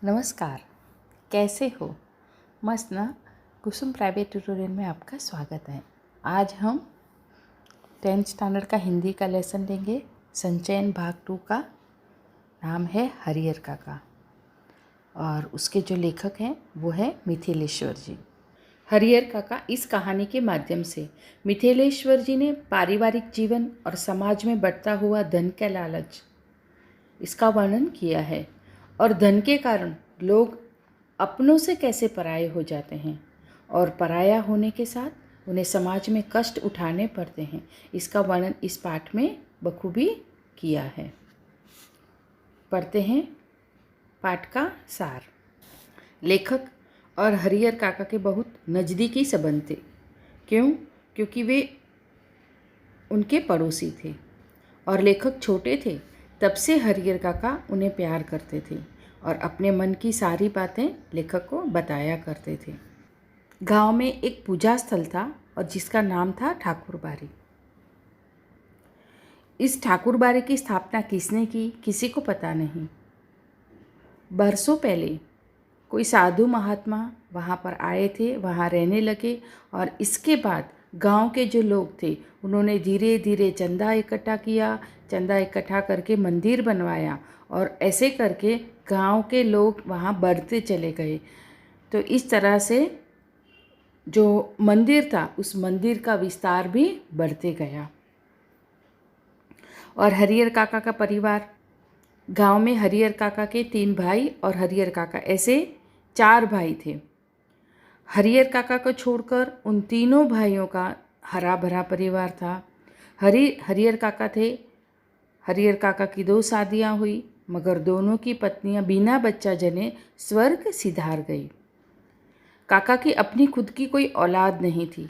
नमस्कार, कैसे हो? मस्त ना। कुसुम प्राइवेट ट्यूटोरियल में आपका स्वागत है। आज हम 10th स्टैंडर्ड का हिंदी का लेसन लेंगे। संचयन भाग 2 का नाम है हरिहर काका और उसके जो लेखक हैं वो है मिथिलेश्वर जी। हरिहर काका इस कहानी के माध्यम से मिथिलेश्वर जी ने पारिवारिक जीवन और समाज में बढ़ता हुआ धन का लालच इसका वर्णन किया है और धन के कारण लोग अपनों से कैसे पराये हो जाते हैं और पराया होने के साथ उन्हें समाज में कष्ट उठाने पड़ते हैं। इसका वर्णन इस पाठ में बखूबी किया है। पढ़ते हैं पाठ का सार। लेखक और हरिहर काका के बहुत नज़दीकी संबंध थे। क्यों? क्योंकि वे उनके पड़ोसी थे और लेखक छोटे थे तब से हरिहर काका उन्हें प्यार करते थे और अपने मन की सारी बातें लेखक को बताया करते थे। गांव में एक पूजा स्थल था और जिसका नाम था ठाकुरबाड़ी। इस ठाकुरबाड़ी की स्थापना किसने की, किसी को पता नहीं। बरसों पहले कोई साधु महात्मा वहाँ पर आए थे, वहाँ रहने लगे और इसके बाद गांव के जो लोग थे उन्होंने धीरे धीरे चंदा इकट्ठा किया। चंदा इकट्ठा करके मंदिर बनवाया और ऐसे करके गांव के लोग वहाँ बढ़ते चले गए। तो इस तरह से जो मंदिर था उस मंदिर का विस्तार भी बढ़ते गया। और हरिहर काका का परिवार, गांव में हरिहर काका के 3 भाई और हरिहर काका ऐसे 4 भाई थे। हरिहर काका को छोड़कर उन तीनों भाइयों का हरा भरा परिवार था। हरिहर काका थे। हरिहर काका की 2 शादियां हुई मगर दोनों की पत्नियां बिना बच्चा जने स्वर्ग सिधार गई। काका की अपनी खुद की कोई औलाद नहीं थी।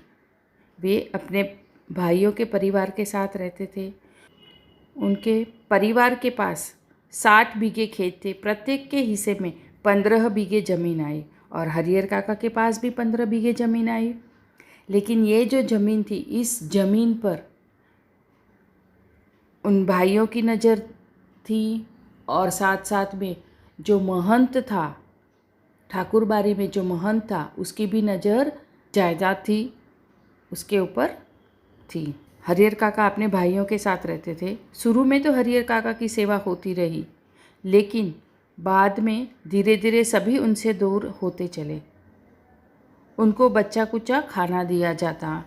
वे अपने भाइयों के परिवार के साथ रहते थे। उनके परिवार के पास 60 बीघे खेत थे। प्रत्येक के हिस्से में 15 बीघे ज़मीन आई और हरिहर काका के पास भी 15 बीघे ज़मीन आई। लेकिन ये जो ज़मीन थी, इस ज़मीन पर उन भाइयों की नज़र थी और साथ साथ में जो महंत था, ठाकुरबाड़ी में जो महंत था उसकी भी नज़र जायदाद थी उसके ऊपर थी। हरिहर काका अपने भाइयों के साथ रहते थे। शुरू में तो हरिहर काका की सेवा होती रही लेकिन बाद में धीरे धीरे सभी उनसे दूर होते चले। उनको बच्चा कुच्चा खाना दिया जाता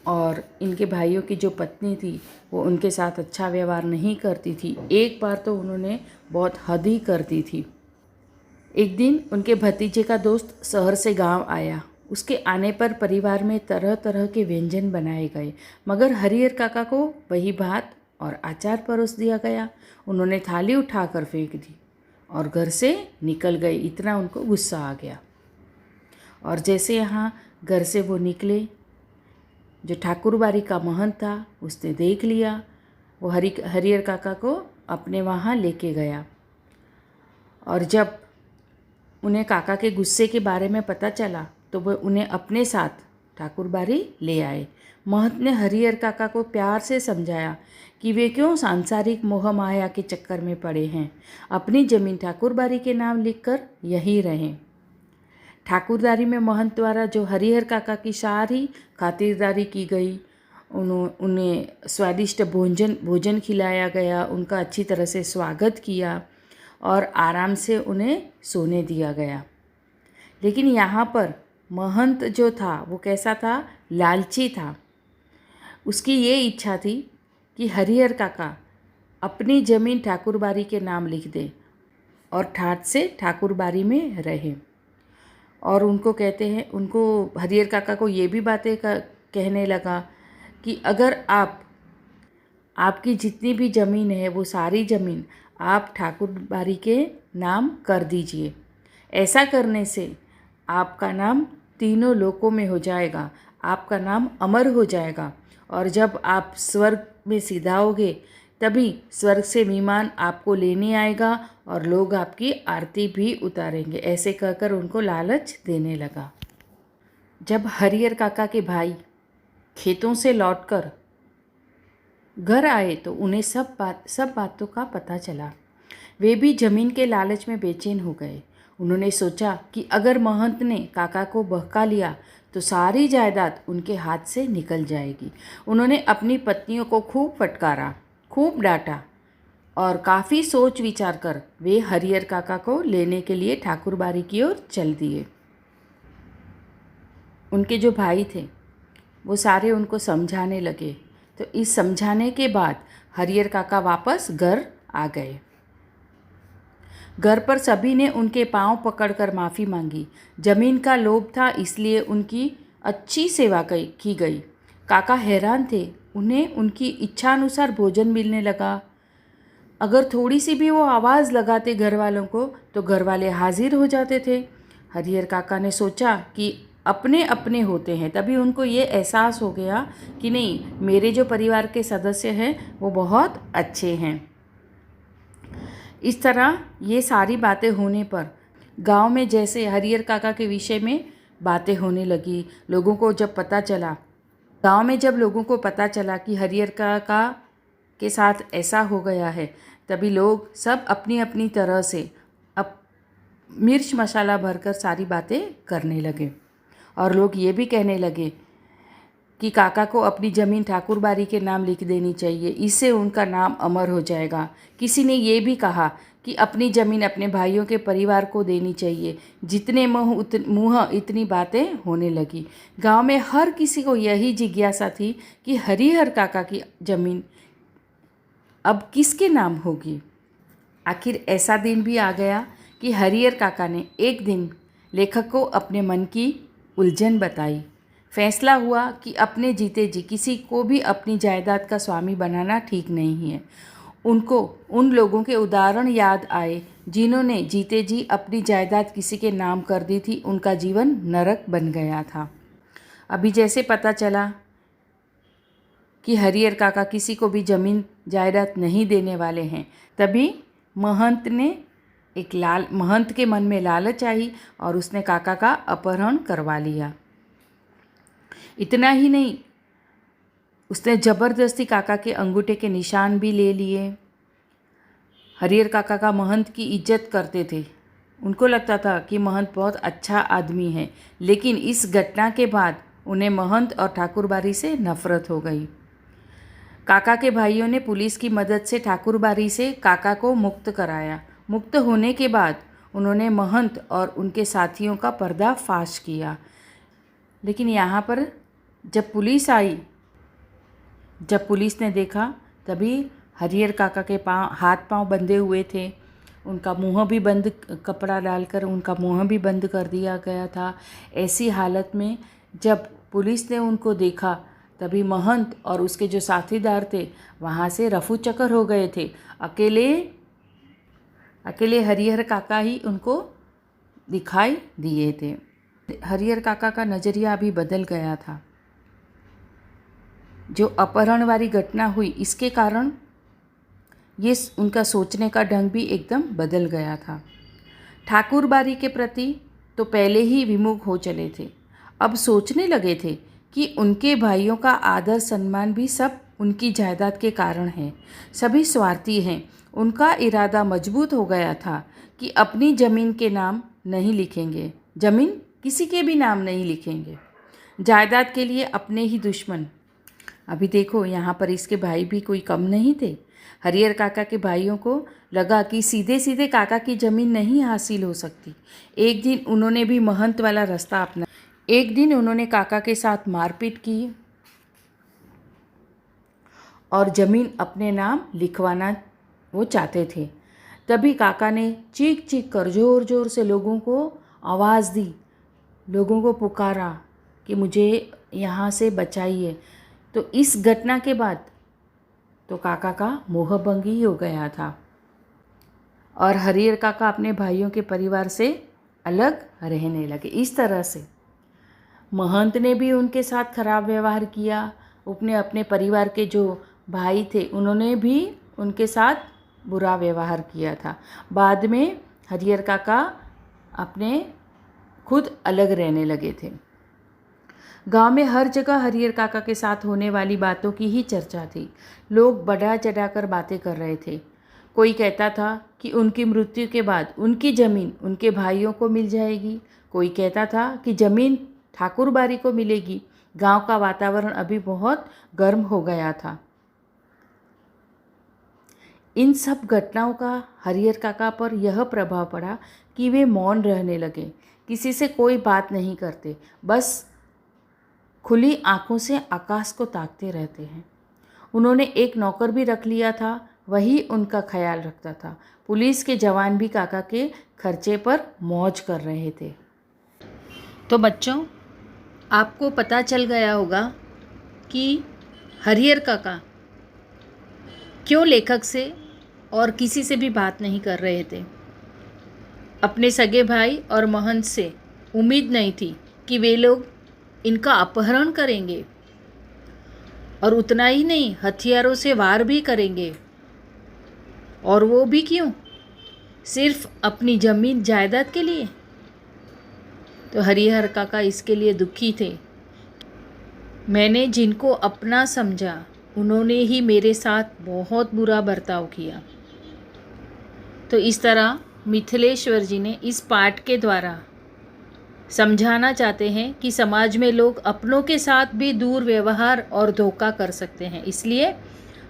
और इनके भाइयों की जो पत्नी थी वो उनके साथ अच्छा व्यवहार नहीं करती थी। एक बार तो उन्होंने बहुत हद ही कर दी थी। एक दिन उनके भतीजे का दोस्त शहर से गांव आया। उसके आने पर परिवार में तरह तरह के व्यंजन बनाए गए मगर हरिहर काका को वही भात और अचार परोस दिया गया। उन्होंने थाली उठाकर फेंक दी और घर से निकल गए। इतना उनको गुस्सा आ गया और जैसे यहाँ घर से वो निकले, जो ठाकुरबाड़ी का महंत था उसने देख लिया। वो हरिहर काका को अपने वहाँ लेके गया और जब उन्हें काका के गुस्से के बारे में पता चला तो वो उन्हें अपने साथ ठाकुरबाड़ी ले आए। महंत ने हरिहर काका को प्यार से समझाया कि वे क्यों सांसारिक मोह माया के चक्कर में पड़े हैं, अपनी ज़मीन ठाकुरबाड़ी के नाम लिखकर यहीं रहें। ठाकुरदारी में महंत द्वारा जो हरिहर काका की सारी खातिरदारी की गई, उन्हें स्वादिष्ट भोजन खिलाया गया, उनका अच्छी तरह से स्वागत किया और आराम से उन्हें सोने दिया गया। लेकिन यहाँ पर महंत जो था वो कैसा था? लालची था। उसकी ये इच्छा थी कि हरिहर काका अपनी ज़मीन ठाकुरबाड़ी के नाम लिख दे और ठाठ से ठाकुरबाड़ी में रहे। और उनको कहते हैं, उनको हरिहर काका को ये भी बातें कहने लगा कि अगर आपकी जितनी भी ज़मीन है वो सारी ज़मीन आप ठाकुरबाड़ी के नाम कर दीजिए। ऐसा करने से आपका नाम तीनों लोकों में हो जाएगा, आपका नाम अमर हो जाएगा और जब आप स्वर्ग में सिधाओगे तभी स्वर्ग से विमान आपको लेने आएगा और लोग आपकी आरती भी उतारेंगे। ऐसे कहकर उनको लालच देने लगा। जब हरिहर काका के भाई खेतों से लौटकर घर आए तो उन्हें सब बातों का पता चला। वे भी ज़मीन के लालच में बेचैन हो गए। उन्होंने सोचा कि अगर महंत ने काका को बहका लिया तो सारी जायदाद उनके हाथ से निकल जाएगी। उन्होंने अपनी पत्नियों को खूब फटकारा, खूब डांटा और काफ़ी सोच विचार कर वे हरिहर काका को लेने के लिए ठाकुरबाड़ी की ओर चल दिए। उनके जो भाई थे वो सारे उनको समझाने लगे। तो इस समझाने के बाद हरिहर काका वापस घर आ गए। घर पर सभी ने उनके पांव पकड़कर माफ़ी मांगी। जमीन का लोभ था इसलिए उनकी अच्छी सेवा की गई। काका हैरान थे, उन्हें उनकी इच्छानुसार भोजन मिलने लगा। अगर थोड़ी सी भी वो आवाज़ लगाते घर वालों को तो घर वाले हाजिर हो जाते थे। हरिहर काका ने सोचा कि अपने अपने होते हैं, तभी उनको ये एहसास हो गया कि नहीं, मेरे जो परिवार के सदस्य हैं वो बहुत अच्छे हैं। इस तरह ये सारी बातें होने पर गांव में जैसे हरिहर काका के विषय में बातें होने लगी। लोगों को जब पता चला, गांव में जब लोगों को पता चला कि हरिहर काका के साथ ऐसा हो गया है, तभी लोग सब अपनी अपनी तरह से अब मिर्च मसाला भरकर सारी बातें करने लगे। और लोग ये भी कहने लगे कि काका को अपनी ज़मीन ठाकुरबाड़ी के नाम लिख देनी चाहिए, इससे उनका नाम अमर हो जाएगा। किसी ने ये भी कहा कि अपनी ज़मीन अपने भाइयों के परिवार को देनी चाहिए। जितने मुँह इतनी बातें होने लगी। गांव में हर किसी को यही जिज्ञासा थी कि हरिहर काका की ज़मीन अब किसके नाम होगी। आखिर ऐसा दिन भी आ गया कि हरिहर काका ने एक दिन लेखक को अपने मन की उलझन बताई। फैसला हुआ कि अपने जीते जी किसी को भी अपनी जायदाद का स्वामी बनाना ठीक नहीं है। उनको उन लोगों के उदाहरण याद आए जिन्होंने जीते जी अपनी जायदाद किसी के नाम कर दी थी। उनका जीवन नरक बन गया था। अभी जैसे पता चला कि हरिहर काका किसी को भी ज़मीन जायदाद नहीं देने वाले हैं, तभी महंत के मन में लालच आई और उसने काका का अपहरण करवा लिया। इतना ही नहीं, उसने ज़बरदस्ती काका के अंगूठे के निशान भी ले लिए। हरिहर काका का महंत की इज्जत करते थे। उनको लगता था कि महंत बहुत अच्छा आदमी है, लेकिन इस घटना के बाद उन्हें महंत और ठाकुरबाड़ी से नफरत हो गई। काका के भाइयों ने पुलिस की मदद से ठाकुरबाड़ी से काका को मुक्त कराया। मुक्त होने के बाद उन्होंने महंत और उनके साथियों का पर्दाफाश किया। लेकिन यहाँ पर जब पुलिस ने देखा, तभी हरिहर काका के हाथ पांव बंधे हुए थे। उनका मुंह भी बंद, कपड़ा डालकर उनका मुंह भी बंद कर दिया गया था। ऐसी हालत में जब पुलिस ने उनको देखा, तभी महंत और उसके जो साथीदार थे वहाँ से रफू चक्कर हो गए थे। अकेले हरिहर काका ही उनको दिखाई दिए थे। हरिहर काका का नज़रिया अभी बदल गया था। जो अपहरण वाली घटना हुई, इसके कारण ये उनका सोचने का ढंग भी एकदम बदल गया था। ठाकुरबाड़ी के प्रति तो पहले ही विमुख हो चले थे। अब सोचने लगे थे कि उनके भाइयों का आदर सम्मान भी सब उनकी जायदाद के कारण है। सभी स्वार्थी हैं। उनका इरादा मजबूत हो गया था कि अपनी ज़मीन के नाम नहीं लिखेंगे, ज़मीन किसी के भी नाम नहीं लिखेंगे। जायदाद के लिए अपने ही दुश्मन। अभी देखो, यहाँ पर इसके भाई भी कोई कम नहीं थे। हरिहर काका के भाइयों को लगा कि सीधे सीधे काका की ज़मीन नहीं हासिल हो सकती। एक दिन उन्होंने भी महंत वाला रास्ता अपना। एक दिन उन्होंने काका के साथ मारपीट की और ज़मीन अपने नाम लिखवाना वो चाहते थे। तभी काका ने चीख चीख कर ज़ोर ज़ोर से लोगों को आवाज़ दी, लोगों को पुकारा कि मुझे यहाँ से बचाइए। तो इस घटना के बाद तो काका का मोहभंग ही हो गया था और हरिहर काका अपने भाइयों के परिवार से अलग रहने लगे। इस तरह से महंत ने भी उनके साथ खराब व्यवहार किया। अपने परिवार के जो भाई थे उन्होंने भी उनके साथ बुरा व्यवहार किया था। बाद में हरिहर काका अपने खुद अलग रहने लगे थे। गांव में हर जगह हरिहर काका के साथ होने वाली बातों की ही चर्चा थी। लोग बढ़ा चढ़ाकर बातें कर रहे थे। कोई कहता था कि उनकी मृत्यु के बाद उनकी ज़मीन उनके भाइयों को मिल जाएगी, कोई कहता था कि ज़मीन ठाकुर बारी को मिलेगी। गांव का वातावरण अभी बहुत गर्म हो गया था। इन सब घटनाओं का हरिहर काका पर यह प्रभाव पड़ा कि वे मौन रहने लगे, किसी से कोई बात नहीं करते, बस खुली आंखों से आकाश को ताकते रहते हैं। उन्होंने एक नौकर भी रख लिया था, वही उनका ख्याल रखता था। पुलिस के जवान भी काका के खर्चे पर मौज कर रहे थे। तो बच्चों, आपको पता चल गया होगा कि हरिहर काका क्यों लेखक से और किसी से भी बात नहीं कर रहे थे। अपने सगे भाई और महंत से उम्मीद नहीं थी कि वे लोग इनका अपहरण करेंगे, और उतना ही नहीं, हथियारों से वार भी करेंगे। और वो भी क्यों? सिर्फ अपनी ज़मीन जायदाद के लिए। तो हरिहर काका इसके लिए दुखी थे। मैंने जिनको अपना समझा उन्होंने ही मेरे साथ बहुत बुरा बर्ताव किया। तो इस तरह मिथिलेश्वर जी ने इस पाठ के द्वारा समझाना चाहते हैं कि समाज में लोग अपनों के साथ भी दुर्व्यवहार और धोखा कर सकते हैं, इसलिए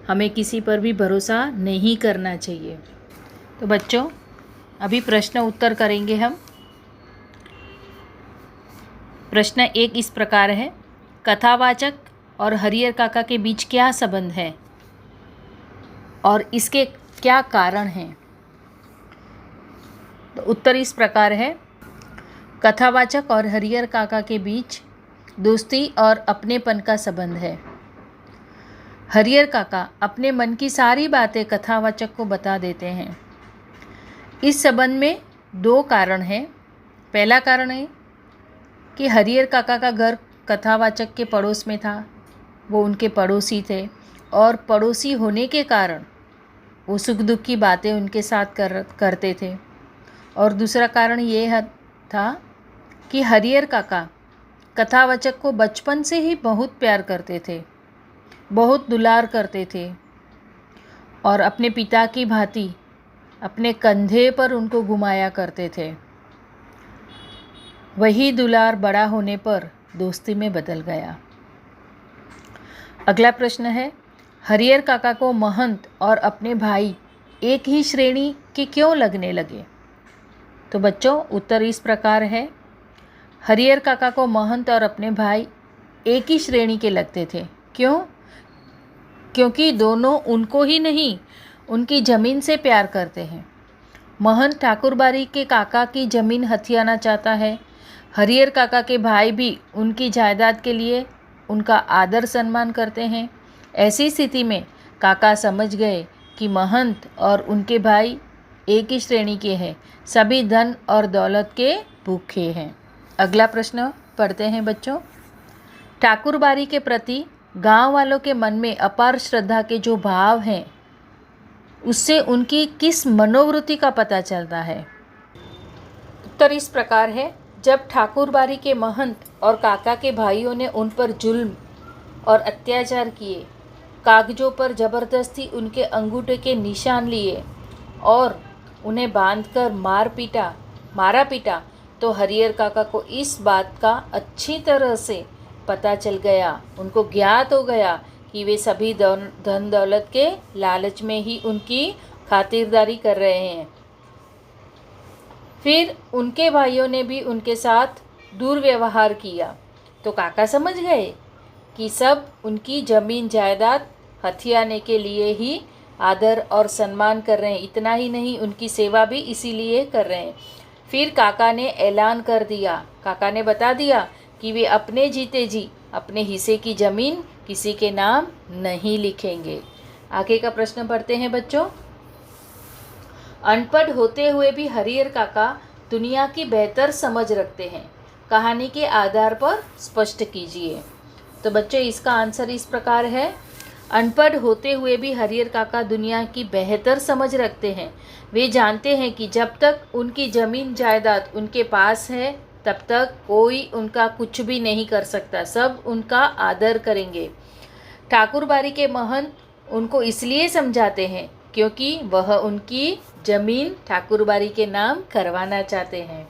हमें किसी पर भी भरोसा नहीं करना चाहिए। तो बच्चों, अभी प्रश्न उत्तर करेंगे हम। प्रश्न 1 इस प्रकार है, कथावाचक और हरिहर काका के बीच क्या संबंध है और इसके क्या कारण हैं? तो उत्तर इस प्रकार है, कथावाचक और हरिहर काका के बीच दोस्ती और अपनेपन का संबंध है। हरिहर काका अपने मन की सारी बातें कथावाचक को बता देते हैं। इस संबंध में 2 कारण हैं। पहला कारण है कि हरिहर काका का घर कथावाचक के पड़ोस में था, वो उनके पड़ोसी थे और पड़ोसी होने के कारण वो सुख दुख की बातें उनके साथ करते थे। और दूसरा कारण ये था कि हरिहर काका कथावाचक को बचपन से ही बहुत प्यार करते थे, बहुत दुलार करते थे और अपने पिता की भांति अपने कंधे पर उनको घुमाया करते थे। वही दुलार बड़ा होने पर दोस्ती में बदल गया। अगला प्रश्न है, हरिहर काका को महंत और अपने भाई एक ही श्रेणी के क्यों लगने लगे? तो बच्चों, उत्तर इस प्रकार है, हरिहर काका को महंत और अपने भाई एक ही श्रेणी के लगते थे। क्यों? क्योंकि दोनों उनको ही नहीं, उनकी ज़मीन से प्यार करते हैं। महंत ठाकुरबाड़ी के काका की ज़मीन हथियाना चाहता है। हरिहर काका के भाई भी उनकी जायदाद के लिए उनका आदर सम्मान करते हैं। ऐसी स्थिति में काका समझ गए कि महंत और उनके भाई एक ही श्रेणी के हैं, सभी धन और दौलत के भूखे हैं। अगला प्रश्न पढ़ते हैं बच्चों। ठाकुरबाड़ी के प्रति गांव वालों के मन में अपार श्रद्धा के जो भाव हैं, उससे उनकी किस मनोवृत्ति का पता चलता है? उत्तर इस प्रकार है, जब ठाकुरबाड़ी के महंत और काका के भाइयों ने उन पर जुल्म और अत्याचार किए, कागजों पर जबरदस्ती उनके अंगूठे के निशान लिए और उन्हें बांधकर मारा पीटा, तो हरिहर काका को इस बात का अच्छी तरह से पता चल गया, उनको ज्ञात हो गया कि वे सभी धन दौलत के लालच में ही उनकी खातिरदारी कर रहे हैं। फिर उनके भाइयों ने भी उनके साथ दुर्व्यवहार किया, तो काका समझ गए कि सब उनकी ज़मीन जायदाद हथियाने के लिए ही आदर और सम्मान कर रहे हैं। इतना ही नहीं, उनकी सेवा भी इसीलिए कर रहे हैं। फिर काका ने ऐलान कर दिया, काका ने बता दिया कि वे अपने जीते जी अपने हिस्से की ज़मीन किसी के नाम नहीं लिखेंगे। आगे का प्रश्न पढ़ते हैं बच्चों। अनपढ़ होते हुए भी हरिहर काका दुनिया की बेहतर समझ रखते हैं, कहानी के आधार पर स्पष्ट कीजिए। तो बच्चों, इसका आंसर इस प्रकार है, अनपढ़ होते हुए भी हरिहर काका दुनिया की बेहतर समझ रखते हैं। वे जानते हैं कि जब तक उनकी ज़मीन जायदाद उनके पास है, तब तक कोई उनका कुछ भी नहीं कर सकता, सब उनका आदर करेंगे। ठाकुरबाड़ी के महंत उनको इसलिए समझाते हैं क्योंकि वह उनकी जमीन ठाकुरबाड़ी के नाम करवाना चाहते हैं।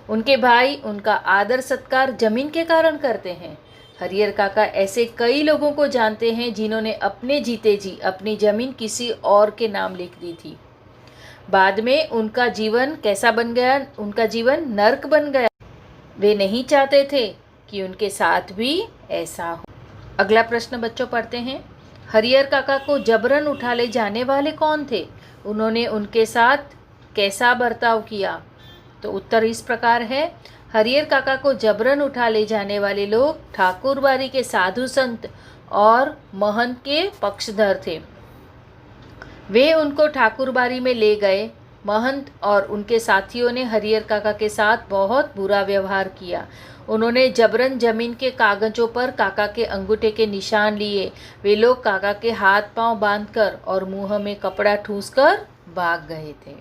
उनके भाई उनका आदर सत्कार जमीन के कारण करते हैं। हरिहर काका ऐसे कई लोगों को जानते हैं जिन्होंने अपने जीते जी अपनी जमीन किसी और के नाम लिख दी थी। बाद में उनका जीवन कैसा बन गया? उनका जीवन नर्क बन गया। वे नहीं चाहते थे कि उनके साथ भी ऐसा हो। अगला प्रश्न बच्चों पढ़ते हैं। हरिहर काका को जबरन उठा ले जाने वाले कौन थे? उन्होंने उनके साथ कैसा बर्ताव किया? तो उत्तर इस प्रकार है। हरिहर काका को जबरन उठा ले जाने वाले लोग ठाकुरबाड़ी के साधु संत और महंत के पक्षधर थे। वे उनको ठाकुरबाड़ी में ले गए। महंत और उनके साथियों ने हरिहर काका के साथ बहुत बुरा व्यवहार किया। उन्होंने जबरन जमीन के कागजों पर काका के अंगूठे के निशान लिए। वे लोग काका के हाथ पांव बांधकर और मुंह में कपड़ा ठूंसकर भाग गए थे।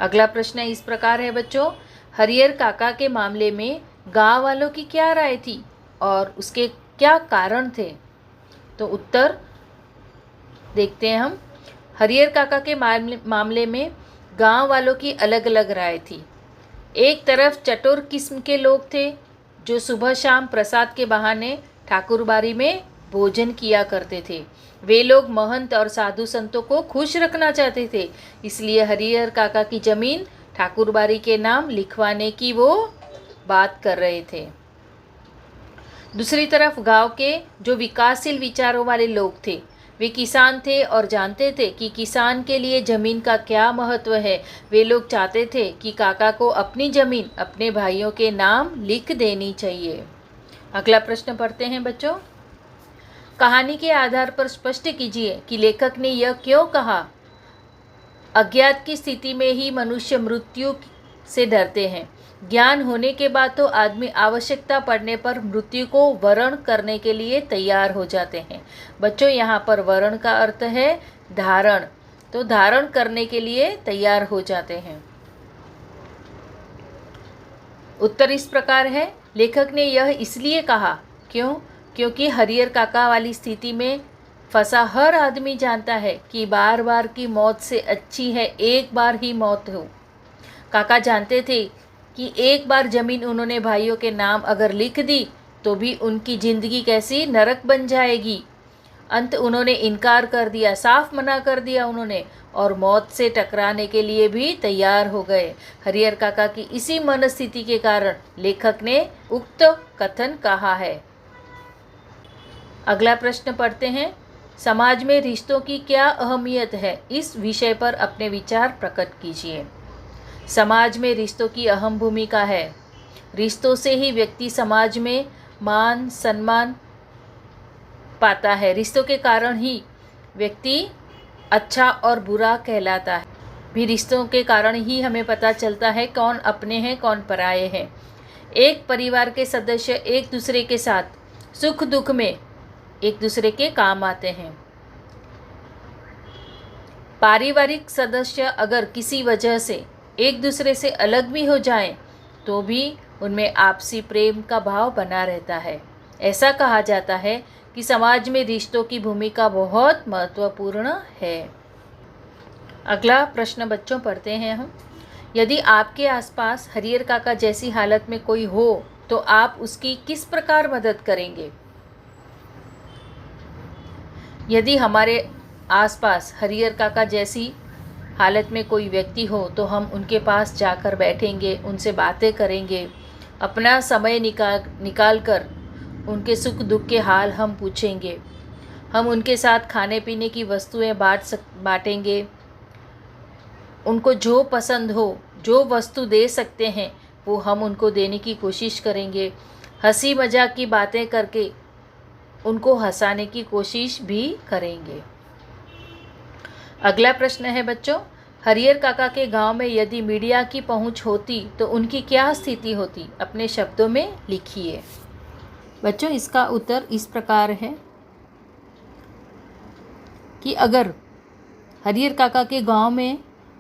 अगला प्रश्न इस प्रकार है बच्चों। हरिहर काका के मामले में गांव वालों की क्या राय थी और उसके क्या कारण थे? तो उत्तर देखते हैं हम। हरिहर काका के मामले में गांव वालों की अलग अलग राय थी। एक तरफ चटोर किस्म के लोग थे जो सुबह शाम प्रसाद के बहाने ठाकुरबाड़ी में भोजन किया करते थे। वे लोग महंत और साधु संतों को खुश रखना चाहते थे, इसलिए हरिहर काका की जमीन ठाकुरबाड़ी के नाम लिखवाने की वो बात कर रहे थे। दूसरी तरफ गांव के जो विकासशील विचारों वाले लोग थे, वे किसान थे और जानते थे कि किसान के लिए ज़मीन का क्या महत्व है। वे लोग चाहते थे कि काका को अपनी ज़मीन अपने भाइयों के नाम लिख देनी चाहिए। अगला प्रश्न पढ़ते हैं बच्चों। कहानी के आधार पर स्पष्ट कीजिए कि लेखक ने यह क्यों कहा। अज्ञात की स्थिति में ही मनुष्य मृत्यु से डरते हैं। ज्ञान होने के बाद तो आदमी आवश्यकता पड़ने पर मृत्यु को वरण करने के लिए तैयार हो जाते हैं। बच्चों यहाँ पर वरण का अर्थ है धारण, तो धारण करने के लिए तैयार हो जाते हैं। उत्तर इस प्रकार है। लेखक ने यह इसलिए कहा क्योंकि हरिहर काका वाली स्थिति में फंसा हर आदमी जानता है कि बार बार की मौत से अच्छी है एक बार ही मौत हो। काका जानते थे कि एक बार ज़मीन उन्होंने भाइयों के नाम अगर लिख दी तो भी उनकी ज़िंदगी कैसी नरक बन जाएगी। अंत उन्होंने इनकार कर दिया, साफ मना कर दिया उन्होंने, और मौत से टकराने के लिए भी तैयार हो गए। हरिहर काका की इसी मनस्थिति के कारण लेखक ने उक्त कथन कहा है। अगला प्रश्न पढ़ते हैं। समाज में रिश्तों की क्या अहमियत है, इस विषय पर अपने विचार प्रकट कीजिए। समाज में रिश्तों की अहम भूमिका है। रिश्तों से ही व्यक्ति समाज में मान सम्मान पाता है। रिश्तों के कारण ही व्यक्ति अच्छा और बुरा कहलाता है। भी रिश्तों के कारण ही हमें पता चलता है कौन अपने हैं कौन पराये हैं। एक परिवार के सदस्य एक दूसरे के साथ सुख दुख में एक दूसरे के काम आते हैं। पारिवारिक सदस्य अगर किसी वजह से एक दूसरे से अलग भी हो जाएं, तो भी उनमें आपसी प्रेम का भाव बना रहता है। ऐसा कहा जाता है कि समाज में रिश्तों की भूमिका बहुत महत्वपूर्ण है। अगला प्रश्न बच्चों पढ़ते हैं हम। यदि आपके आसपास हरिहर काका जैसी हालत में कोई हो तो आप उसकी किस प्रकार मदद करेंगे? यदि हमारे आसपास हरिहर काका जैसी हालत में कोई व्यक्ति हो तो हम उनके पास जाकर बैठेंगे, उनसे बातें करेंगे, अपना समय निकाल कर उनके सुख दुख के हाल हम पूछेंगे। हम उनके साथ खाने पीने की वस्तुएं बांटेंगे। उनको जो पसंद हो, जो वस्तु दे सकते हैं वो हम उनको देने की कोशिश करेंगे। हंसी मजाक की बातें करके उनको हंसाने की कोशिश भी करेंगे। अगला प्रश्न है बच्चों। हरिहर काका के गांव में यदि मीडिया की पहुंच होती तो उनकी क्या स्थिति होती? अपने शब्दों में लिखिए। बच्चों इसका उत्तर इस प्रकार है कि अगर हरिहर काका के गांव में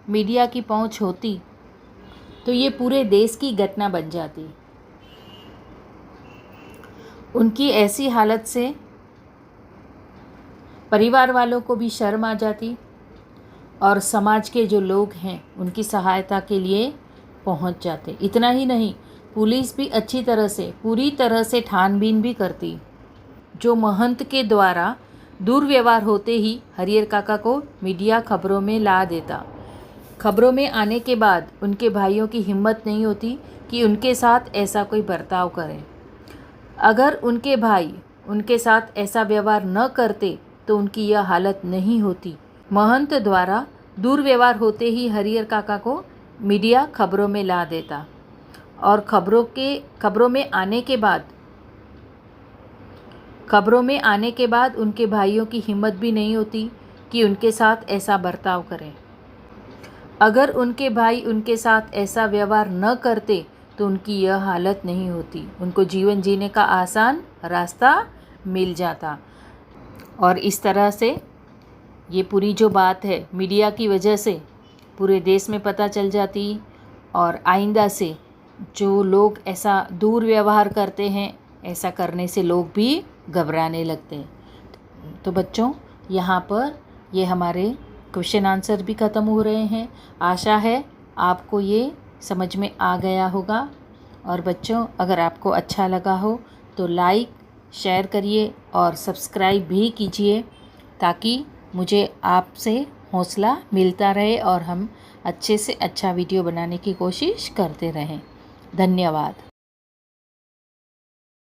मीडिया की पहुंच होती तो ये पूरे देश की घटना बन जाती। उनकी ऐसी हालत से परिवार वालों को भी शर्म आ जाती और समाज के जो लोग हैं उनकी सहायता के लिए पहुंच जाते। इतना ही नहीं, पुलिस भी अच्छी तरह से, पूरी तरह से छानबीन भी करती। जो महंत के द्वारा दुर्व्यवहार होते ही हरिहर काका को मीडिया खबरों में ला देता। खबरों में आने के बाद उनके भाइयों की हिम्मत नहीं होती कि उनके साथ ऐसा कोई बर्ताव करें। अगर उनके भाई उनके साथ ऐसा व्यवहार न करते तो उनकी यह हालत नहीं होती। महंत द्वारा दुर्व्यवहार होते ही हरिहर काका को मीडिया खबरों में ला देता और खबरों में आने के बाद उनके भाइयों की हिम्मत भी नहीं होती कि उनके साथ ऐसा बर्ताव करें। अगर उनके भाई उनके साथ ऐसा व्यवहार न करते तो उनकी यह हालत नहीं होती। उनको जीवन जीने का आसान रास्ता मिल जाता। और इस तरह से ये पूरी जो बात है मीडिया की वजह से पूरे देश में पता चल जाती और आइंदा से जो लोग ऐसा दुर्व्यवहार करते हैं, ऐसा करने से लोग भी घबराने लगते हैं। तो बच्चों, यहाँ पर ये हमारे क्वेश्चन आंसर भी ख़त्म हो रहे हैं। आशा है आपको ये समझ में आ गया होगा। और बच्चों, अगर आपको अच्छा लगा हो तो लाइक शेयर करिए और सब्सक्राइब भी कीजिए ताकि मुझे आपसे हौसला मिलता रहे और हम अच्छे से अच्छा वीडियो बनाने की कोशिश करते रहें। धन्यवाद।